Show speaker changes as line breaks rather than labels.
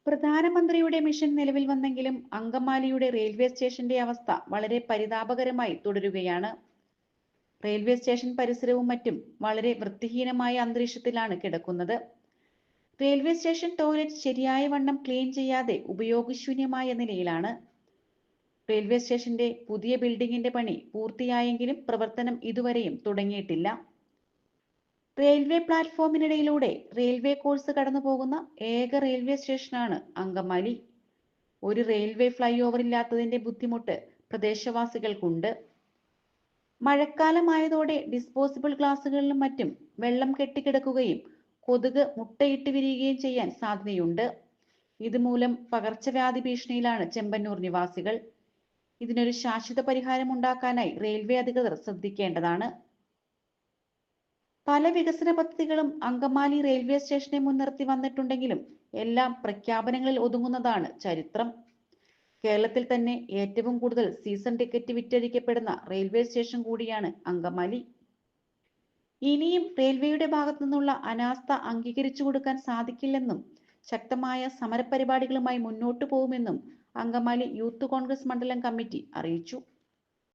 പ്രധാനമന്ത്രിയുടെ മിഷൻ നിലവിൽ വന്നെങ്കിലും അങ്കമാലിയുടെ റെയിൽവേ സ്റ്റേഷന്റെ അവസ്ഥ വളരെ പരിതാപകരമായി തുടരുകയാണ്. റെയിൽവേ സ്റ്റേഷൻ പരിസരവും മറ്റും വളരെ വൃത്തിഹീനമായ അന്തരീക്ഷത്തിലാണ് കിടക്കുന്നത്. റെയിൽവേ സ്റ്റേഷൻ ടോയ്ലറ്റ് ശരിയായ വണ്ണം ക്ലീൻ ചെയ്യാതെ ഉപയോഗശൂന്യമായ നിലയിലാണ്. റെയിൽവേ സ്റ്റേഷന്റെ പുതിയ ബിൽഡിംഗിന്റെ പണി പൂർത്തിയായെങ്കിലും പ്രവർത്തനം ഇതുവരെയും തുടങ്ങിയിട്ടില്ല. റെയിൽവേ പ്ലാറ്റ്ഫോമിനിടയിലൂടെ റെയിൽവേ കോഴ്സ് കടന്നു പോകുന്ന ഏക റെയിൽവേ സ്റ്റേഷനാണ് അങ്കമാലി. ഒരു റെയിൽവേ ഫ്ലൈ ഓവർ ഇല്ലാത്തതിന്റെ ബുദ്ധിമുട്ട് പ്രദേശവാസികൾക്കുണ്ട്. മഴക്കാലമായതോടെ ഡിസ്പോസിബിൾ ഗ്ലാസുകളിലും മറ്റും വെള്ളം കെട്ടിക്കിടക്കുകയും കൊതുക് മുട്ടയിട്ട് വിരിയുകയും ചെയ്യാൻ സാധ്യതയുണ്ട്. ഇതുമൂലം പകർച്ചവ്യാധി ഭീഷണിയിലാണ് ചെമ്പന്നൂർ നിവാസികൾ. ഇതിനൊരു ശാശ്വത പരിഹാരം ഉണ്ടാക്കാനായി റെയിൽവേ അധികൃതർ ശ്രദ്ധിക്കേണ്ടതാണ്. പല വികസന പദ്ധതികളും അങ്കമാലി റെയിൽവേ സ്റ്റേഷനെ മുൻനിർത്തി വന്നിട്ടുണ്ടെങ്കിലും എല്ലാം പ്രഖ്യാപനങ്ങളിൽ ഒതുങ്ങുന്നതാണ് ചരിത്രം. കേരളത്തിൽ തന്നെ ഏറ്റവും കൂടുതൽ സീസൺ ടിക്കറ്റ് വിറ്റഴിക്കപ്പെടുന്ന റെയിൽവേ സ്റ്റേഷൻ കൂടിയാണ് അങ്കമാലി. ഇനിയും റെയിൽവേയുടെ ഭാഗത്തു നിന്നുള്ള അനാസ്ഥ അംഗീകരിച്ചു കൊടുക്കാൻ സാധിക്കില്ലെന്നും ശക്തമായ സമരപരിപാടികളുമായി മുന്നോട്ടു പോകുമെന്നും അങ്കമാലി യൂത്ത് കോൺഗ്രസ് മണ്ഡലം കമ്മിറ്റി അറിയിച്ചു.